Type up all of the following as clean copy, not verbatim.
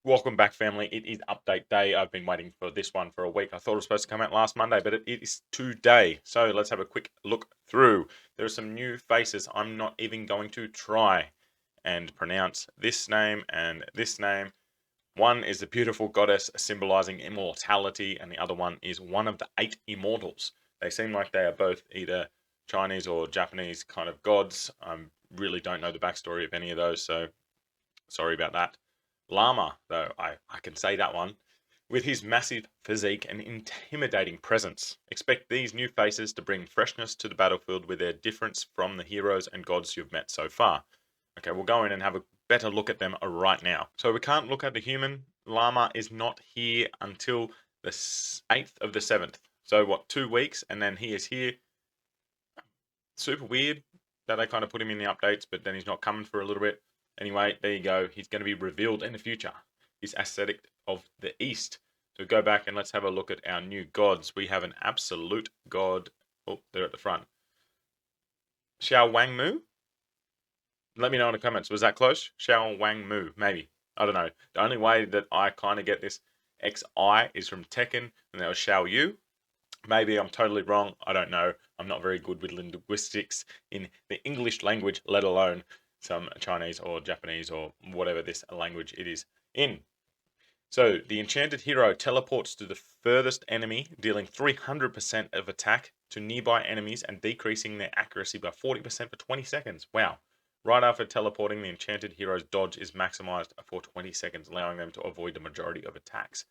Welcome back, family. It is update day. I've been waiting for this one for a week. I thought it was supposed to come out last Monday, but it is today. So let's have a quick look through. There are some new faces. I'm not even going to try and pronounce this name and this name. One is the beautiful goddess symbolizing immortality, and the other one is one of the 8 immortals. They seem like they are both either Chinese or Japanese kind of gods. I really don't know the backstory of any of those, so sorry about that. Llama, though, I can say that one. With his massive physique and intimidating presence, expect these new faces to bring freshness to the battlefield with their difference from the heroes and gods you've met so far. Okay, we'll go in and have a better look at them right now. So we can't look at the human. Llama is not here until the 8th of the 7th. So what, 2 weeks, and then he is here. Super weird that they kind of put him in the updates, but then he's not coming for a little bit. Anyway, there you go. He's going to be revealed in the future. He's ascetic of the East. So go back and let's have a look at our new gods. We have an absolute god. Oh, they're at the front. Xiao Wang Mu? Let me know in the comments. Was that close? Xiao Wang Mu, maybe. I don't know. The only way that I kind of get this XI is from Tekken, and that was Xiao Yu. Maybe I'm totally wrong. I don't know. I'm not very good with linguistics in the English language, let alone some Chinese or Japanese or whatever this language it is in. So the enchanted hero teleports to the furthest enemy, dealing 300% of attack to nearby enemies and decreasing their accuracy by 40% for 20 seconds. Wow. Right after teleporting, the enchanted hero's dodge is maximized for 20 seconds, allowing them to avoid the majority of attacks.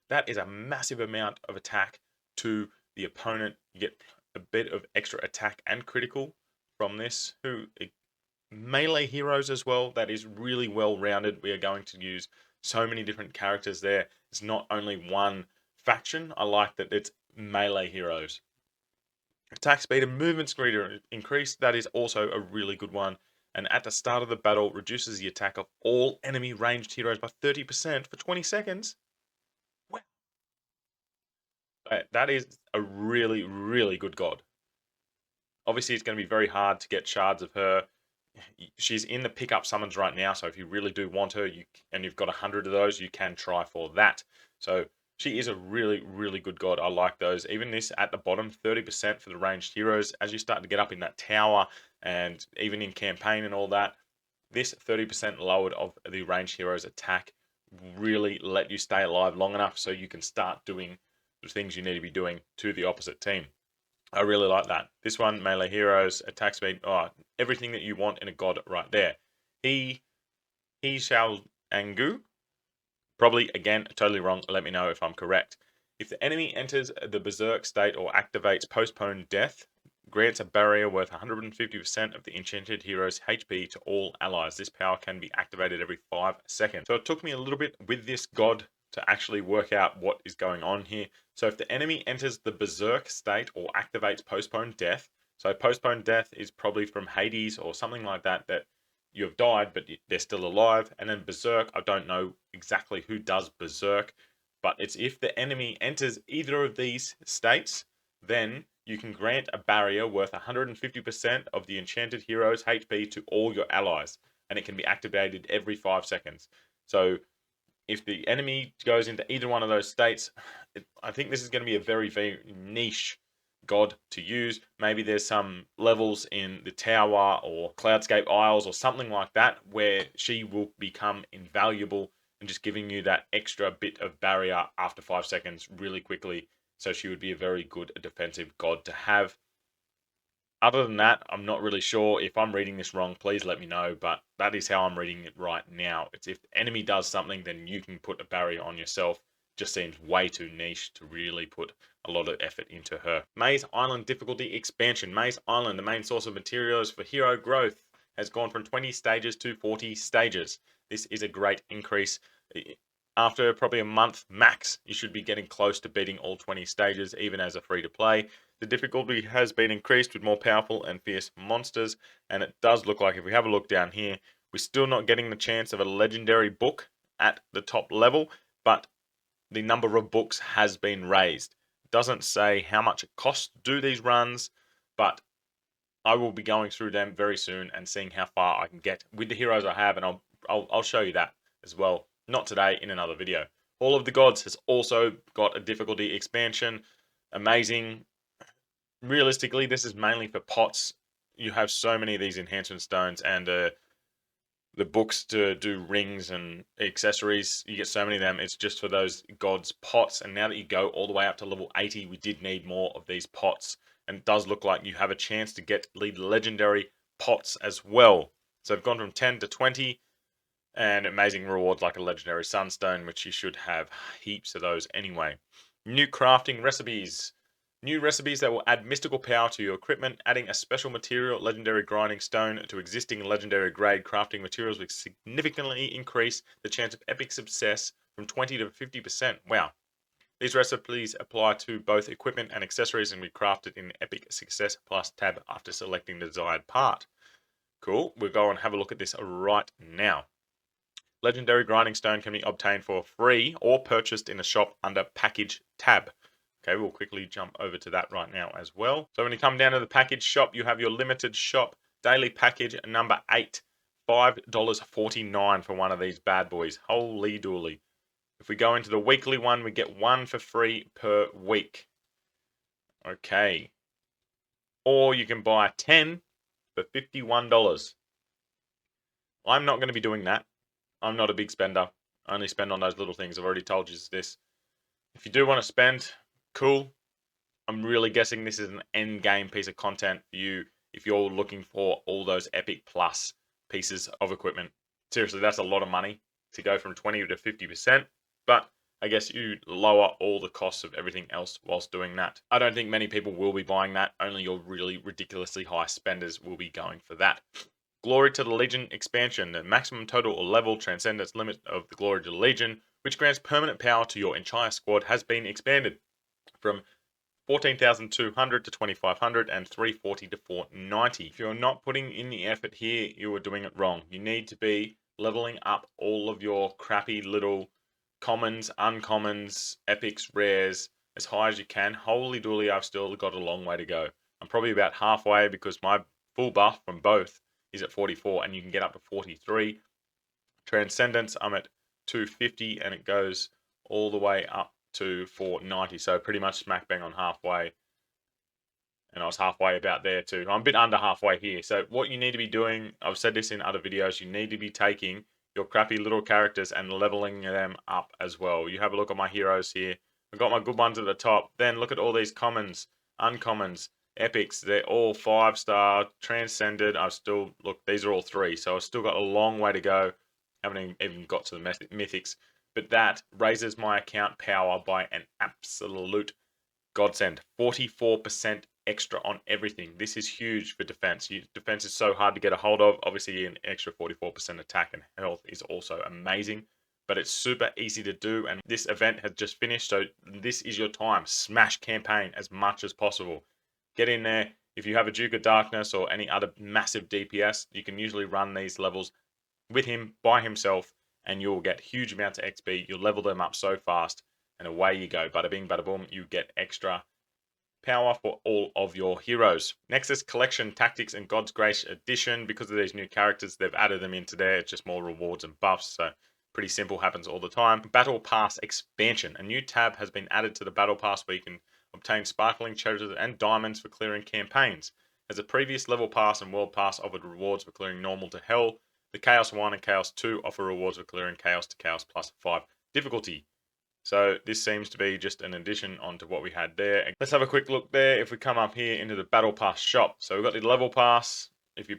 That is a massive amount of attack to the opponent. You get a bit of extra attack and critical from this. Melee heroes as well. That is really well rounded. We are going to use so many different characters there. It's not only one faction. I like that it's melee heroes. Attack speed and movement speed are increased. That is also a really good one. And at the start of the battle, reduces the attack of all enemy ranged heroes by 30% for 20 seconds. That is a really, really good god. Obviously, it's going to be very hard to get shards of her. She's in the pickup summons right now, so if you really do want her, and you've got 100 of those, you can try for that. So she is a really, really good god. I like those. Even this at the bottom, 30% for the ranged heroes. As you start to get up in that tower, and even in campaign and all that, this 30% lowered of the ranged heroes attack really let you stay alive long enough so you can start doing the things you need to be doing to the opposite team. I really like that. This one, melee heroes, attack speed, everything that you want in a god right there. He shall Angu. Probably, again, totally wrong. Let me know if I'm correct. If the enemy enters the berserk state or activates postponed death, grants a barrier worth 150% of the enchanted hero's HP to all allies. This power can be activated every 5 seconds. So it took me a little bit with this god to actually work out what is going on here. So if the enemy enters the berserk state or activates postponed death, so postponed death is probably from Hades or something like that, that you have died, but they're still alive. And then berserk, I don't know exactly who does berserk, but it's if the enemy enters either of these states, then you can grant a barrier worth 150% of the enchanted hero's HP to all your allies, and it can be activated every 5 seconds. So if the enemy goes into either one of those states, I think this is going to be a very, very niche god to use. Maybe there's some levels in the tower or Cloudscape Isles or something like that where she will become invaluable and just giving you that extra bit of barrier after 5 seconds really quickly. So she would be a very good defensive god to have. Other than that, I'm not really sure. If I'm reading this wrong, please let me know, but that is how I'm reading it right now. It's if the enemy does something, then you can put a barrier on yourself. Just seems way too niche to really put a lot of effort into her. Maze Island difficulty expansion. Maze Island, the main source of materials for hero growth, has gone from 20 stages to 40 stages. This is a great increase. After probably a month max, you should be getting close to beating all 20 stages, even as a free-to-play. The difficulty has been increased with more powerful and fierce monsters, and it does look like, if we have a look down here, we're still not getting the chance of a legendary book at the top level, but the number of books has been raised. It doesn't say how much it costs to do these runs, but I will be going through them very soon and seeing how far I can get with the heroes I have, and I'll show you that as well Not today, in another video. Hall of the Gods has also got a difficulty expansion. Amazing. Realistically, this is mainly for pots. You have so many of these enhancement stones and the books to do rings and accessories. You get so many of them. It's just for those gods pots. And now that you go all the way up to level 80, we did need more of these pots. And it does look like you have a chance to get lead legendary pots as well. So I've gone from 10 to 20. And amazing rewards like a legendary sunstone, which you should have heaps of those anyway. New crafting recipes. New recipes that will add mystical power to your equipment, adding a special material, legendary grinding stone, to existing legendary grade crafting materials will significantly increase the chance of epic success from 20 to 50%. Wow. These recipes apply to both equipment and accessories and be crafted in Epic Success Plus tab after selecting the desired part. Cool. We'll go and have a look at this right now. Legendary grinding stone can be obtained for free or purchased in a shop under package tab. Okay, we'll quickly jump over to that right now as well. So when you come down to the package shop, you have your limited shop daily package number 8, $5.49 for one of these bad boys. Holy dooly. If we go into the weekly one, we get one for free per week. Okay. Or you can buy 10 for $51. I'm not going to be doing that. I'm not a big spender. I only spend on those little things. I've already told you this. If you do want to spend, cool. I'm really guessing this is an end game piece of content for you if you're looking for all those Epic Plus pieces of equipment. Seriously, that's a lot of money to go from 20 to 50%. But I guess you lower all the costs of everything else whilst doing that. I don't think many people will be buying that. Only your really ridiculously high spenders will be going for that. Glory to the Legion expansion. The maximum total or level transcendence limit of the Glory to the Legion, which grants permanent power to your entire squad, has been expanded from 14,200 to 2,500 and 340 to 490. If you're not putting in the effort here, you are doing it wrong. You need to be leveling up all of your crappy little commons, uncommons, epics, rares as high as you can. Holy dooly, I've still got a long way to go. I'm probably about halfway because my full buff from both is at 44 and you can get up to 43. Transcendence, I'm at 250 and it goes all the way up to 490. So pretty much smack bang on halfway. And I was halfway about there too. I'm a bit under halfway here. So what you need to be doing, I've said this in other videos, you need to be taking your crappy little characters and leveling them up as well. You have a look at my heroes here. I've got my good ones at the top. Then look at all these commons, uncommons, epics. They're all 5-star, transcended. I've still, look, these are all 3. So I've still got a long way to go. Haven't even got to the mythics. But that raises my account power by an absolute godsend. 44% extra on everything. This is huge for defense. Defense is so hard to get a hold of. Obviously, an extra 44% attack and health is also amazing, but it's super easy to do. And this event has just finished, so this is your time. Smash campaign as much as possible. Get in there. If you have a Duke of Darkness or any other massive DPS, you can usually run these levels with him by himself, and you'll get huge amounts of XP. You'll level them up so fast, and away you go. Bada bing, bada boom. You get extra power for all of your heroes. Nexus Collection Tactics and God's Grace Edition. Because of these new characters, they've added them into there. It's just more rewards and buffs, so pretty simple, happens all the time. Battle Pass Expansion. A new tab has been added to the Battle Pass where you can obtain sparkling treasures and diamonds for clearing campaigns. As a previous level pass and world pass offered rewards for clearing normal to hell, the Chaos 1 and Chaos 2 offer rewards for clearing Chaos to Chaos plus 5 difficulty. So this seems to be just an addition onto what we had there. Let's have a quick look there. If we come up here into the Battle Pass shop. So we've got the level pass. If you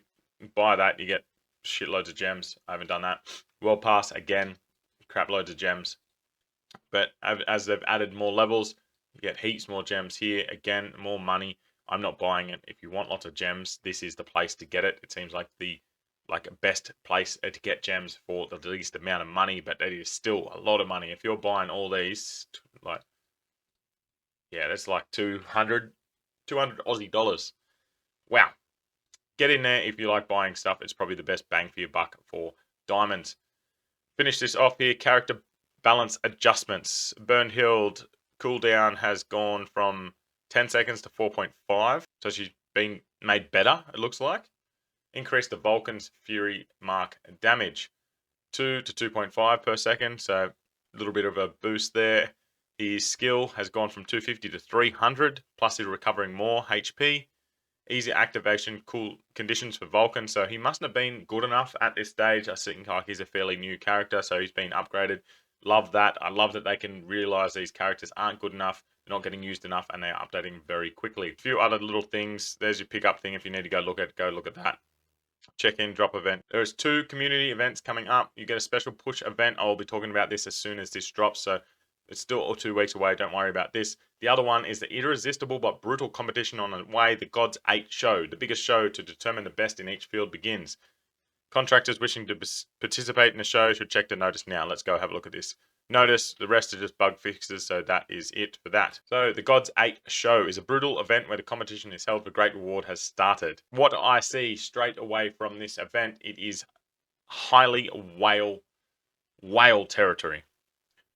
buy that, you get shitloads of gems. I haven't done that. World Pass, again, crap loads of gems. But as they've added more levels, you get heaps more gems here. Again, more money. I'm not buying it. If you want lots of gems, this is the place to get it. It seems like the best place to get gems for the least amount of money, but that is still a lot of money. If you're buying all these, like, yeah, that's like 200 Aussie dollars. Wow. Get in there if you like buying stuff. It's probably the best bang for your buck for diamonds. Finish this off here. Character balance adjustments. Burned Hild cooldown has gone from 10 seconds to 4.5. So she's been made better, it looks like. Increase the Vulcan's Fury mark damage. 2 to 2.5 per second, so a little bit of a boost there. His skill has gone from 250 to 300, plus he's recovering more HP. Easy activation, cool conditions for Vulcan, so he mustn't have been good enough at this stage. I think like he's a fairly new character, so he's been upgraded. Love that. I love that they can realize these characters aren't good enough, they're not getting used enough, and they're updating very quickly. A few other little things. There's your pickup thing. If you need to go look at that. Check-in drop event. There's 2 community events coming up. You get a special push event. I'll be talking about this as soon as this drops, so it's still 2 weeks away. Don't worry about this. The other one is the irresistible but brutal competition on the way. The Gods 8 show, the biggest show to determine the best in each field, begins. Contractors wishing to participate in the show should check the notice now. Let's go have a look at this. Notice, the rest are just bug fixes, so that is it for that. So the Gods 8 show is a brutal event where the competition is held for great reward has started. What I see straight away from this event, it is highly whale territory.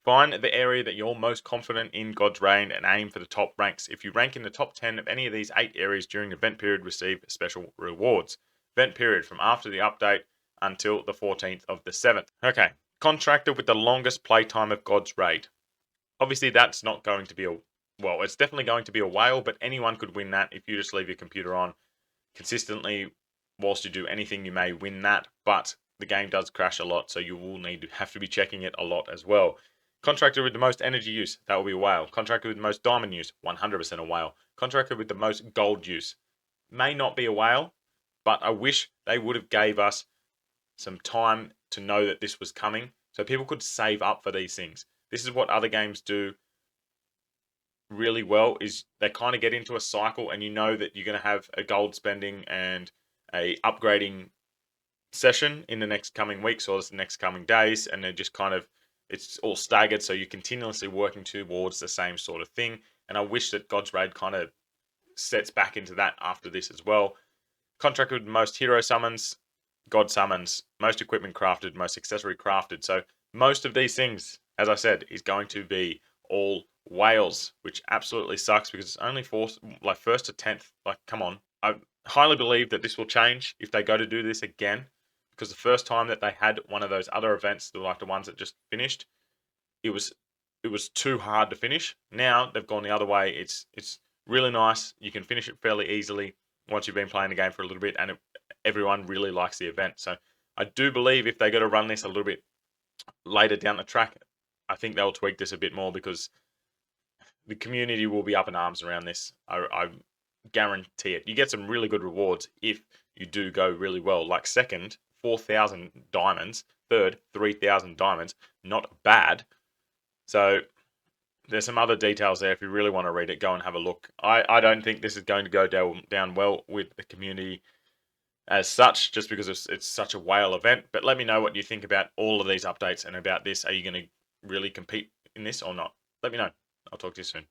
Find the area that you're most confident in God's Reign and aim for the top ranks. If you rank in the top 10 of any of these 8 areas during the event period, receive special rewards. Event period from after the update until the 14th of the 7th. Okay, contractor with the longest playtime of God's Raid. Obviously, that's not going to be well, it's definitely going to be a whale, but anyone could win that if you just leave your computer on consistently. Whilst you do anything, you may win that, but the game does crash a lot, so you will have to be checking it a lot as well. Contractor with the most energy use, that will be a whale. Contractor with the most diamond use, 100% a whale. Contractor with the most gold use, may not be a whale, but I wish they would have gave us some time to know that this was coming, so people could save up for these things. This is what other games do really well, is they kind of get into a cycle, and you know that you're going to have a gold spending and a upgrading session in the next coming weeks or the next coming days, and they're just kind of, it's all staggered, so you're continuously working towards the same sort of thing. And I wish that God's Raid kind of sets back into that after this as well. Contract with most hero summons, God summons, most equipment crafted, most accessory crafted. So most of these things, as I said, is going to be all whales, which absolutely sucks because it's only first to 10th. Like, come on. I highly believe that this will change if they go to do this again, because the first time that they had one of those other events, like the ones that just finished, it was too hard to finish. Now they've gone the other way. It's really nice. You can finish it fairly easily once you've been playing the game for a little bit, and everyone really likes the event. So I do believe if they go to run this a little bit later down the track, I think they'll tweak this a bit more, because the community will be up in arms around this. I guarantee it. You get some really good rewards if you do go really well. Like second, 4,000 diamonds. Third, 3,000 diamonds. Not bad. So there's some other details there. If you really want to read it, go and have a look. I don't think this is going to go down well with the community as such, just because it's such a whale event. But let me know what you think about all of these updates and about this. Are you going to really compete in this or not? Let me know. I'll talk to you soon.